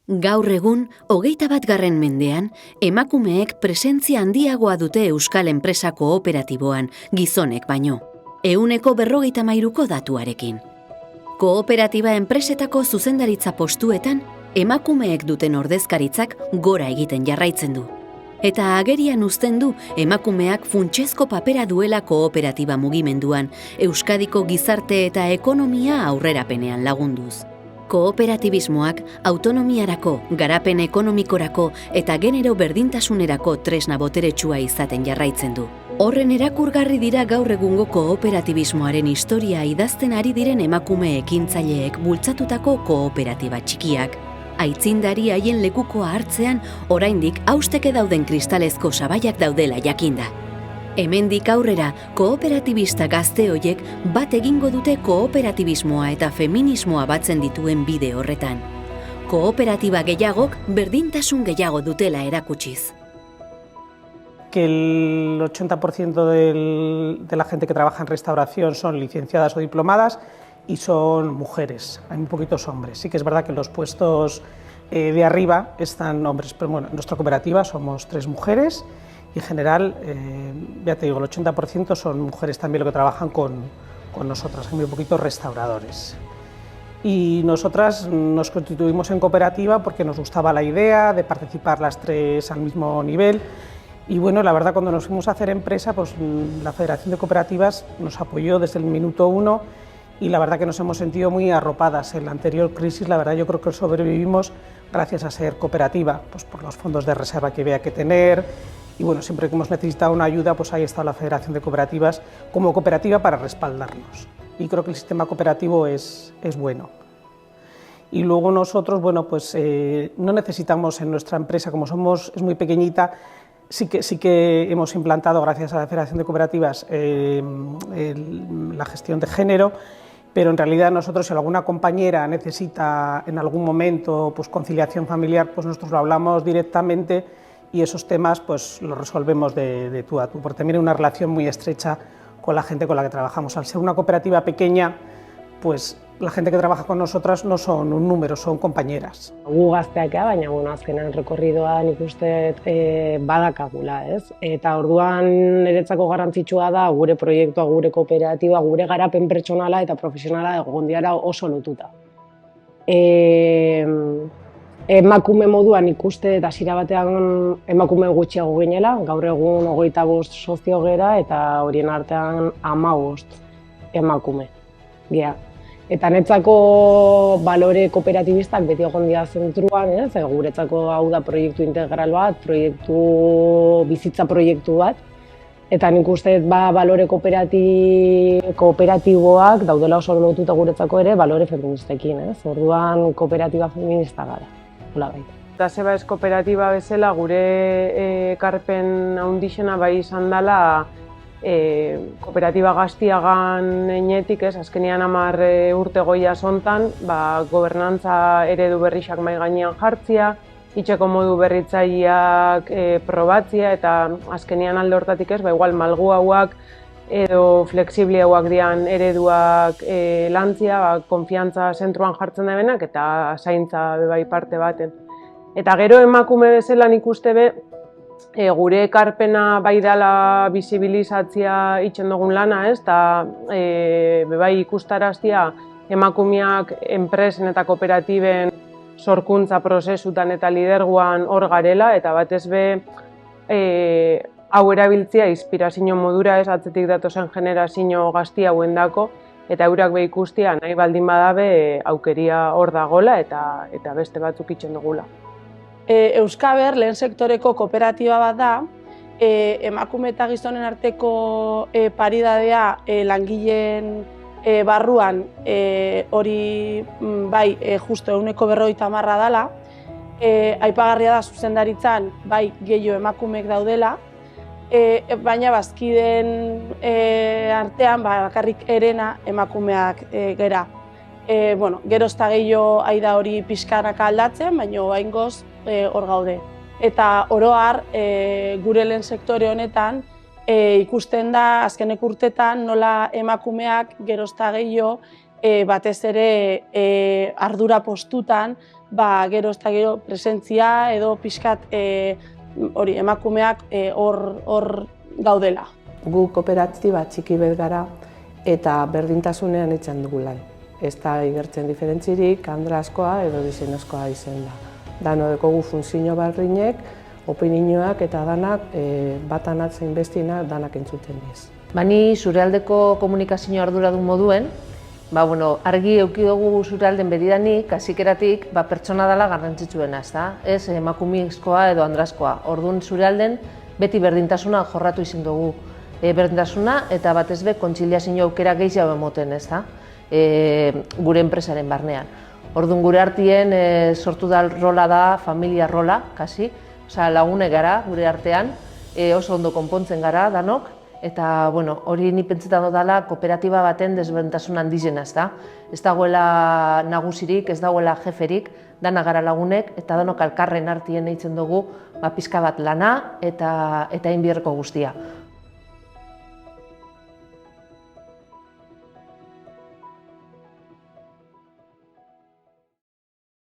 Gaur egun, 21. mendean, emakumeek presentzia handiagoa dute euskal enpresa kooperatiboan, gizonek baino. 53%ko datuarekin. Kooperatiba enpresetako zuzendaritza postuetan, emakumeek duten ordezkaritzak gora egiten jarraitzen du. Eta agerian uzten du emakumeak funtsezko papera duela kooperatiba mugimenduan, Euskadiko gizarte eta ekonomia aurrerapenean lagunduz. Kooperatibismoak autonomiarako, garapen ekonomikorako eta genero berdintasunerako tresna boteretsua izaten jarraitzen du. Horren erakurgarri dira gaur egungo kooperatibismoaren historia idazten ari diren emakume ekintzaileek bultzatutako kooperatiba txikiak. Aitzindari haien lekukoa hartzean, oraindik hausteke dauden kristalezko sabaiak daudela jakinda. Hemendik aurrera, kooperatibista gazte hoiek bat egingo dute kooperatibismoa eta feminismoa batzen dituen bide horretan. Kooperatiba gehiagok berdintasun gehiago dutela erakutsiz. Que el 80% de la gente que trabaja en restauración son licenciadas o diplomadas y son mujeres, hay muy poquitos hombres. Sí que es verdad que en los puestos de arriba están hombres, pero bueno, en nuestra cooperativa somos 3 mujeres y en general, ya te digo, el 80% son mujeres también lo que trabajan con nosotras, hay muy poquitos restauradores. Y nosotras nos constituimos en cooperativa porque nos gustaba la idea de participar las 3 al mismo nivel. Y bueno, la verdad, cuando nos fuimos a hacer empresa, pues la Federación de Cooperativas nos apoyó desde el minuto 1 y la verdad que nos hemos sentido muy arropadas. En la anterior crisis, la verdad, yo creo que sobrevivimos gracias a ser cooperativa, pues por los fondos de reserva que había que tener. Y bueno, siempre que hemos necesitado una ayuda, pues ahí está la Federación de Cooperativas como cooperativa para respaldarnos. Y creo que el sistema cooperativo es bueno. Y luego nosotros, bueno, pues no necesitamos en nuestra empresa, como es muy pequeñita, sí que hemos implantado, gracias a la Federación de Cooperativas, la gestión de género, pero en realidad nosotros, si alguna compañera necesita en algún momento pues, conciliación familiar, pues nosotros lo hablamos directamente y esos temas pues los resolvemos de tú a tú, porque también hay una relación muy estrecha con la gente con la que trabajamos. Al ser una cooperativa pequeña, pues la gente que trabaja con nosotras no son un número, son compañeras. Gu gazteak, baina azkenan rekorridoa nik uste badakagula, ez? Eta orduan niretzako garrantzitsua da gure proiektua, gure kooperatiba, gure garapen pertsonala eta profesionala egon dira oso lotuta. Emakume moduan ikuste hasiera batean emakume gutxiago ginela, gaur egun 25 sozio gera eta horien artean 15 emakume gea. Eta netzako balore kooperatibistak beti egon dira zentruan, guretzako hau da proiektu integral bat, bizitza proiektu bat, eta nik uste balore kooperatiboak daudela oso lotuta guretzako ere balore feministekin, orduan kooperatiba feminista gara, hola baita. Eta zeba ez kooperatiba bezala gure ekarpen handixena bai izan dela kooperatiba gaztiagan enetik, azkenean 10 urte goia zontan, gobernantza eredu berrixak mahai gainean jartzia, itxeko modu berritzaileak probatzia eta azkenean alde hortatik igual malguauak edo flexibliauak dian ereduak lantzia, konfiantza zentruan jartzen debenak eta zaintza bai parte baten. Eta gero emakume bezala nik uste gure ekarpena bai dela bizibilizatzea itxen dugun lana, eta bai ikustaraztia emakumeak enpresen eta kooperatiben sorkuntza prozesutan eta lidergoan hor garela, eta batez hau erabiltzea inspirazio modura atzetik datozen generazio gazti hauendako, eta eurak ikustia nahi baldin badabe aukeria hor dagola eta beste batzuk itxen dugula. Euskaber lehen sektoreko kooperatiba bat da, emakume eta gizonen arteko paridadea langileen barruan hori bai justo 150 dela, aipagarria da zuzendaritzan bai gehiago emakumeek daudela, baina bazkideen artean bakarrik herena emakumeak gera. Geroz eta gehiago aida hori pixkanaka aldatzen, baina oraingoz hor gaude. Eta oro har, gure lehen sektore honetan ikusten da azkenek urtetan nola emakumeak geroz eta gehiago batez ere ardura postutan gero eta gero presentzia edo pixkat emakumeak hor gaudela. Gu kooperatiba txiki bet gara eta berdintasunean etxan dugu lan. Ez da igertzen diferentzirik, andrazkoa edo diseñozkoa izen da. Dano dekogu funtzio barrinek, opinioak eta danak, batanat zein bestina danak entzuten diz. Ni zure aldeko komunikazio arduradun moduen, argi eduki dugu zure alden bedidanik, hasikeratik, pertsona dela garrantzitsuena, ez emakumezkoa edo andrazkoa. Orduan zure alden beti berdintasuna jorratu izin dugu. Berdintasuna eta batez be kontziliazio aukera gehiago emoten, gure enpresaren barnean. Orduan gure artien sortu da rola da familia rola, kasi, lagune gara gure artean, oso ondo konpontzen gara danok, eta hori ni pentsetan dela kooperatiba baten desberdintasun handizena, ez dagoela nagusirik, ez dagoela jeferik, dana gara lagunek, eta danok alkarren artien eitzen dugu pizka bat lana eta egin beharreko guztia.